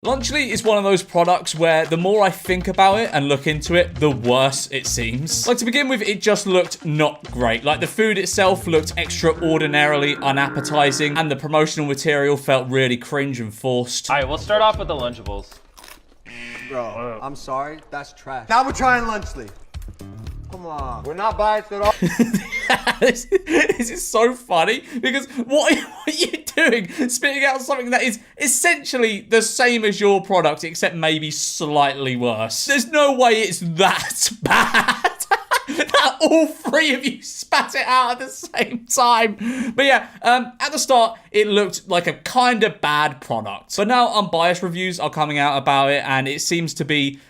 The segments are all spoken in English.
Lunchly is one of those products where the more I think about it and look into it, the worse it seems. Like, to begin with, it just looked not great. Like, the food itself looked extraordinarily unappetizing, and the promotional material felt really cringe and forced. All right, we'll start off with the Lunchables. Bro, I'm sorry, that's trash. Now we're trying Lunchly. Come on. We're not biased at all. This is so funny because what are you doing? Spitting out something that is essentially the same as your product, except maybe slightly worse. There's no way it's that bad. That all three of you spat it out at the same time. But yeah, at the start, it looked like a kind of bad product. But now unbiased reviews are coming out about it, and it seems to be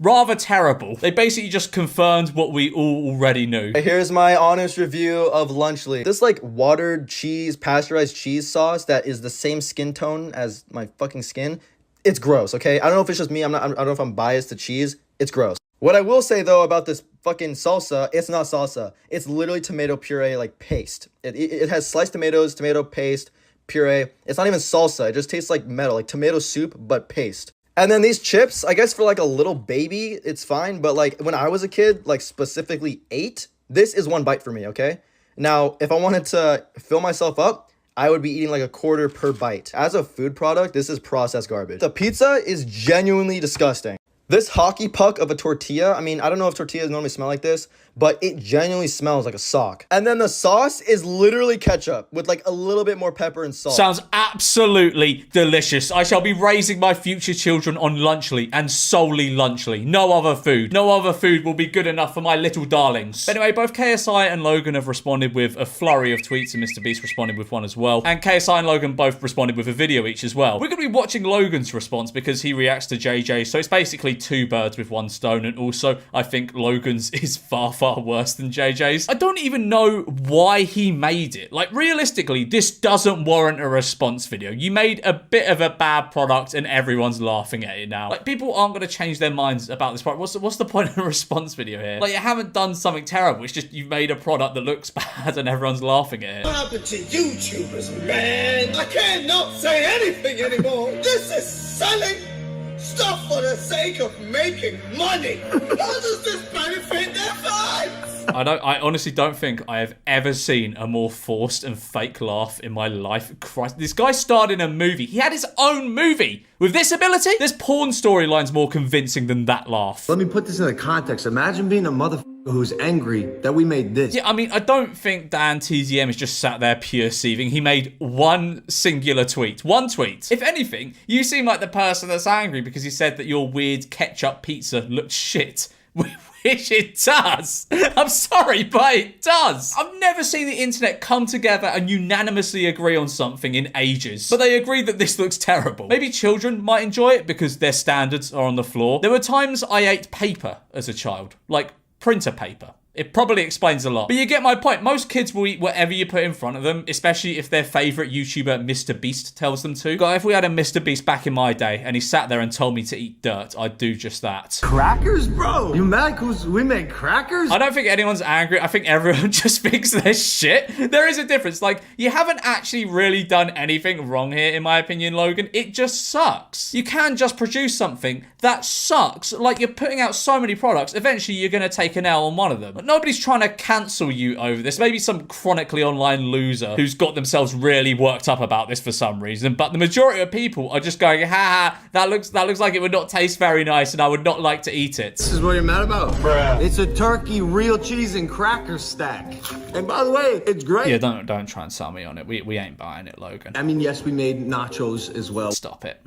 rather terrible. They basically just confirmed what we all already knew. Here's my honest review of Lunchly. This like watered cheese, pasteurized cheese sauce that is the same skin tone as my fucking skin. It's gross, okay? I don't know if it's just me. I don't know if I'm biased to cheese. It's gross. What I will say though about this fucking salsa, it's not salsa. It's literally tomato puree, like paste. It has sliced tomatoes, tomato paste, puree. It's not even salsa. It just tastes like metal, like tomato soup, but paste. And then these chips, I guess for like a little baby, it's fine. But like when I was a kid, like specifically 8, this is one bite for me, okay? Now, if I wanted to fill myself up, I would be eating like a quarter per bite. As a food product, this is processed garbage. The pizza is genuinely disgusting. This hockey puck of a tortilla, I mean, I don't know if tortillas normally smell like this, but it genuinely smells like a sock. And then the sauce is literally ketchup with like a little bit more pepper and salt. Sounds absolutely delicious. I shall be raising my future children on Lunchly and solely Lunchly. No other food. No other food will be good enough for my little darlings. But anyway, both KSI and Logan have responded with a flurry of tweets, and MrBeast responded with one as well. And KSI and Logan both responded with a video each as well. We're going to be watching Logan's response because he reacts to JJ, so it's basically 2 birds with 1 stone. And also, I think Logan's is far worse than JJ's. I don't even know why he made it. Like, realistically, this doesn't warrant a response video. You made a bit of a bad product and everyone's laughing at it now. Like, people aren't going to change their minds about this product. What's the point of a response video here? Like, you haven't done something terrible. It's just you've made a product that looks bad and everyone's laughing at it. What happened to YouTubers, man? I can't not say anything anymore. This is selling stuff for the sake of making money. How does this benefit their lives? I honestly don't think I have ever seen a more forced and fake laugh in my life. Christ, this guy starred in a movie. He had his own movie. With this ability, this porn storyline's more convincing than that laugh. Let me put this in the context. Imagine being a motherfucker who's angry that we made this. Yeah, I mean, I don't think Dan TZM is just sat there pure seething. He made one singular tweet. One tweet. If anything, you seem like the person that's angry because he said that your weird ketchup pizza looked shit. Which it does. I'm sorry, but it does. I've never seen the internet come together and unanimously agree on something in ages. But they agree that this looks terrible. Maybe children might enjoy it because their standards are on the floor. There were times I ate paper as a child, like printer paper. It probably explains a lot. But you get my point. Most kids will eat whatever you put in front of them, especially if their favorite YouTuber, MrBeast, tells them to. God, if we had a MrBeast back in my day and he sat there and told me to eat dirt, I'd do just that. Crackers, bro? You mad because we made crackers? I don't think anyone's angry. I think everyone just thinks they're shit. There is a difference. Like, you haven't actually really done anything wrong here, in my opinion, Logan. It just sucks. You can just produce something that sucks. Like, you're putting out so many products, eventually you're going to take an L on one of them. But nobody's trying to cancel you over this. Maybe some chronically online loser who's got themselves really worked up about this for some reason. But the majority of people are just going, ha, that looks like it would not taste very nice and I would not like to eat it. This is what you're mad about? Bruh. It's a turkey, real cheese, and cracker stack. And by the way, it's great. Yeah, don't try and sell me on it. We ain't buying it, Logan. I mean, yes, we made nachos as well. Stop it.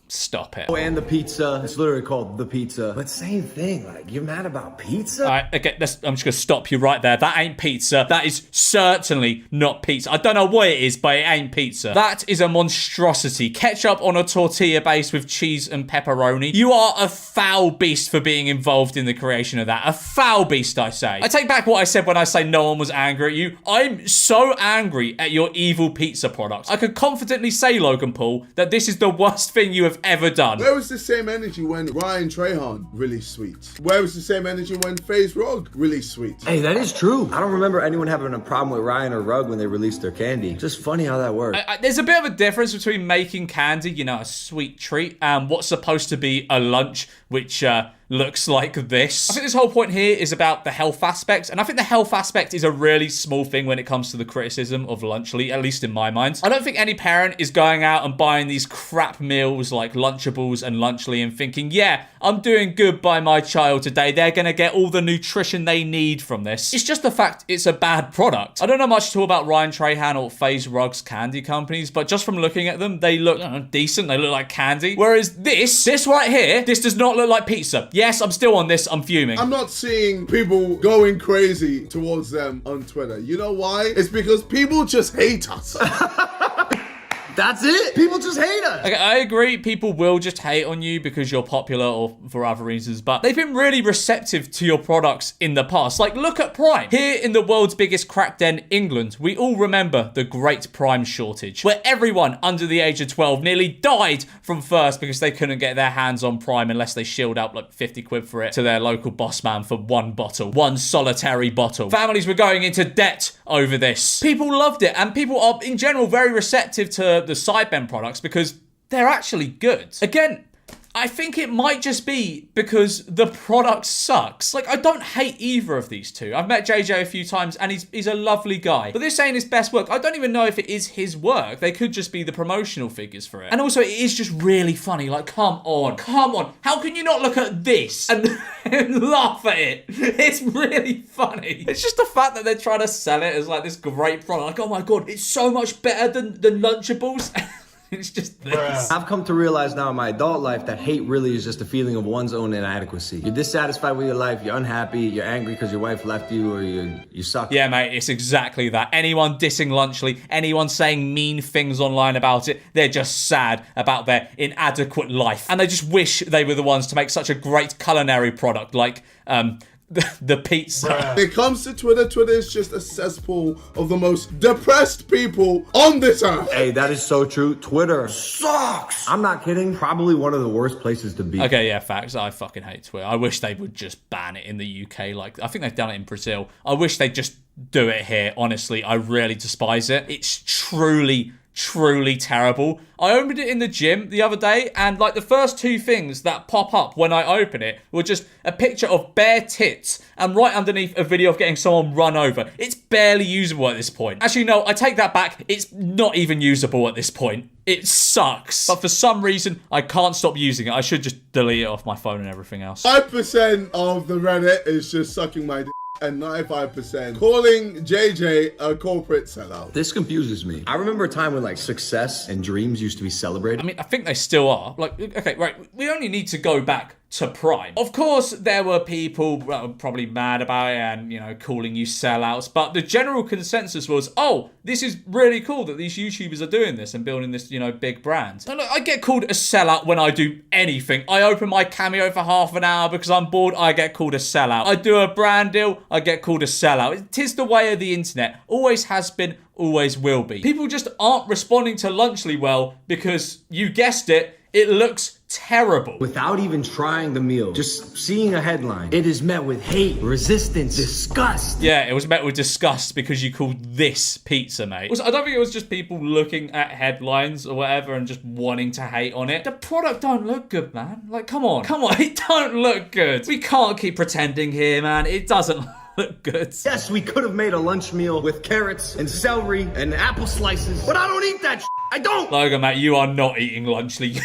Stop it. Oh, and the pizza. It's literally called the pizza. But same thing. Like, you're mad about pizza? All right, okay, I'm just going to stop you right there. That ain't pizza. That is certainly not pizza. I don't know what it is, but it ain't pizza. That is a monstrosity. Ketchup on a tortilla base with cheese and pepperoni. You are a foul beast for being involved in the creation of that. A foul beast, I say. I take back what I said when I say no one was angry at you. I'm so angry at your evil pizza product. I could confidently say, Logan Paul, that this is the worst thing you have ever done. Where was the same energy when Ryan Trahan released sweets? Where was the same energy when FaZe Rug released sweets? Hey, that is true. I don't remember anyone having a problem with Ryan or Rug when they released their candy. Just funny how that works. There's a bit of a difference between making candy, you know, a sweet treat, and what's supposed to be a lunch, which looks like this. I think this whole point here is about the health aspect, and I think the health aspect is a really small thing when it comes to the criticism of Lunchly, at least in my mind. I don't think any parent is going out and buying these crap meals like Lunchables and Lunchly and thinking, yeah, I'm doing good by my child today. They're going to get all the nutrition they need from this. It's just the fact it's a bad product. I don't know much at all about Ryan Trahan or FaZe Rug's candy companies, but just from looking at them, they look decent. They look like candy. Whereas this right here, this does not look like pizza. Yes, I'm still on this. I'm fuming. I'm not seeing people going crazy towards them on Twitter. You know why? It's because people just hate us. That's it. People just hate us. Okay, I agree. People will just hate on you because you're popular or for other reasons, but they've been really receptive to your products in the past. Like, look at Prime. Here in the world's biggest crack den, England, we all remember the great Prime shortage, where everyone under the age of 12 nearly died from thirst because they couldn't get their hands on Prime unless they shilled out like 50 quid for it to their local boss man for one bottle, one solitary bottle. Families were going into debt over this. People loved it, and people are in general very receptive to the Sidebend products because they're actually good. Again, I think it might just be because the product sucks. Like, I don't hate either of these two. I've met JJ a few times and he's a lovely guy. But this ain't his best work. I don't even know if it is his work. They could just be the promotional figures for it. And also, it is just really funny. Like, come on. How can you not look at this and laugh at it? It's really funny. It's just the fact that they're trying to sell it as like this great product. Like, oh my God, it's so much better than Lunchables. It's just this. I've come to realize now in my adult life that hate really is just a feeling of one's own inadequacy. You're dissatisfied with your life, you're unhappy, you're angry because your wife left you, or you suck. Yeah, mate, it's exactly that. Anyone dissing Lunchly, anyone saying mean things online about it, they're just sad about their inadequate life. And they just wish they were the ones to make such a great culinary product like, the pizza. When it comes to Twitter, Twitter is just a cesspool of the most depressed people on this earth. Hey, that is so true. Twitter sucks. I'm not kidding. Probably one of the worst places to be. Okay, yeah, facts. I fucking hate Twitter. I wish they would just ban it in the UK. Like, I think they've done it in Brazil. I wish they'd just do it here. Honestly, I really despise it. It's truly terrible. I opened it in the gym the other day, and like the first two things that pop up when I open it were just a picture of bare tits and right underneath a video of getting someone run over. It's barely usable at this point. Actually, no, I take that back. It's not even usable at this point. It sucks. But for some reason, I can't stop using it. I should just delete it off my phone and everything else. 5% of the Reddit is just sucking my dick. And 95% calling JJ a corporate sellout. This confuses me. I remember a time when like success and dreams used to be celebrated. I mean, I think they still are. Like, okay, right, we only need to go back to Prime. Of course, there were people that were probably mad about it and, you know, calling you sellouts, but the general consensus was, oh, this is really cool that these YouTubers are doing this and building this, you know, big brand. And look, I get called a sellout when I do anything. I open my Cameo for half an hour because I'm bored, I get called a sellout. I do a brand deal, I get called a sellout. It is the way of the internet. Always has been, always will be. People just aren't responding to Lunchly well because, you guessed it, it looks terrible. Without even trying the meal, just seeing a headline, it is met with hate, resistance, disgust. Yeah, it was met with disgust because you called this pizza, mate. I don't think it was just people looking at headlines or whatever and just wanting to hate on it. The product don't look good, man. Like, come on, it don't look good. We can't keep pretending here, man. It doesn't look good. Yes, we could have made a lunch meal with carrots and celery and apple slices, but I don't eat that shit. I don't. Logan, mate, you are not eating Lunchly.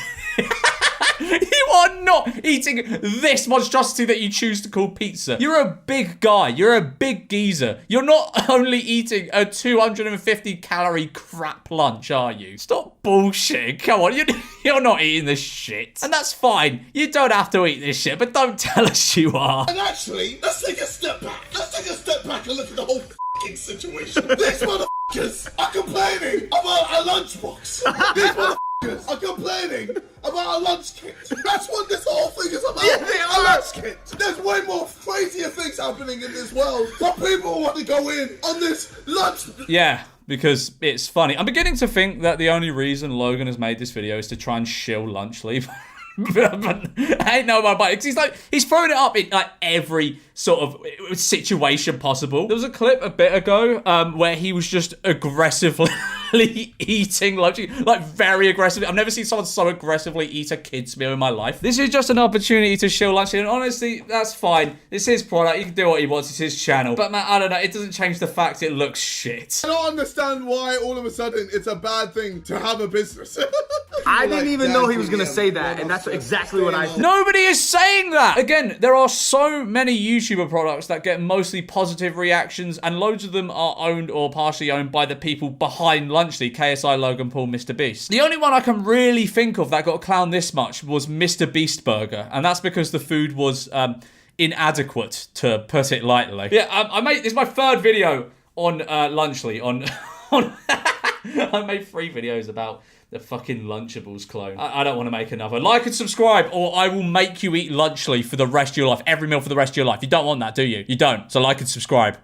You are not eating this monstrosity that you choose to call pizza. You're a big guy. You're a big geezer. You're not only eating a 250 calorie crap lunch, are you? Stop bullshitting. Come on, you're not eating this shit. And that's fine. You don't have to eat this shit, but don't tell us you are. And actually, let's take a step back. Let's take a step back and look at the whole f***ing situation. These motherfuckers are complaining about a lunchbox. These motherfuckers are complaining about a lunch kit. That's what this whole thing is about. Yeah, a lunch kit. There's way more crazier things happening in this world, but people want to go in on this lunch. Yeah. because it's funny. I'm beginning to think that the only reason Logan has made this video is to try and shill Lunchly. But I ain't know about it, because he's throwing it up in like every sort of situation possible. There was a clip a bit ago where he was just aggressively eating Lunchy, like very aggressively. I've never seen someone so aggressively eat a kid's meal in my life. This is just an opportunity to shill Lunchy, and honestly, that's fine. It's his product. He can do what he wants. It's his channel. But man, I don't know. It doesn't change the fact it looks shit. I don't understand why all of a sudden it's a bad thing to have a business. I didn't even know he was gonna say that, and that's exactly what I said. Nobody is saying that! Again, there are so many YouTuber products that get mostly positive reactions, and loads of them are owned or partially owned by the people behind Lunchly, KSI, Logan Paul, MrBeast. The only one I can really think of that got clowned this much was MrBeast Burger, and that's because the food was inadequate, to put it lightly. Yeah, this is my third video on Lunchly, I made 3 videos about the fucking Lunchables clone. I don't want to make another. Like and subscribe, or I will make you eat Lunchly for the rest of your life. Every meal for the rest of your life. You don't want that, do you? You don't. So like and subscribe.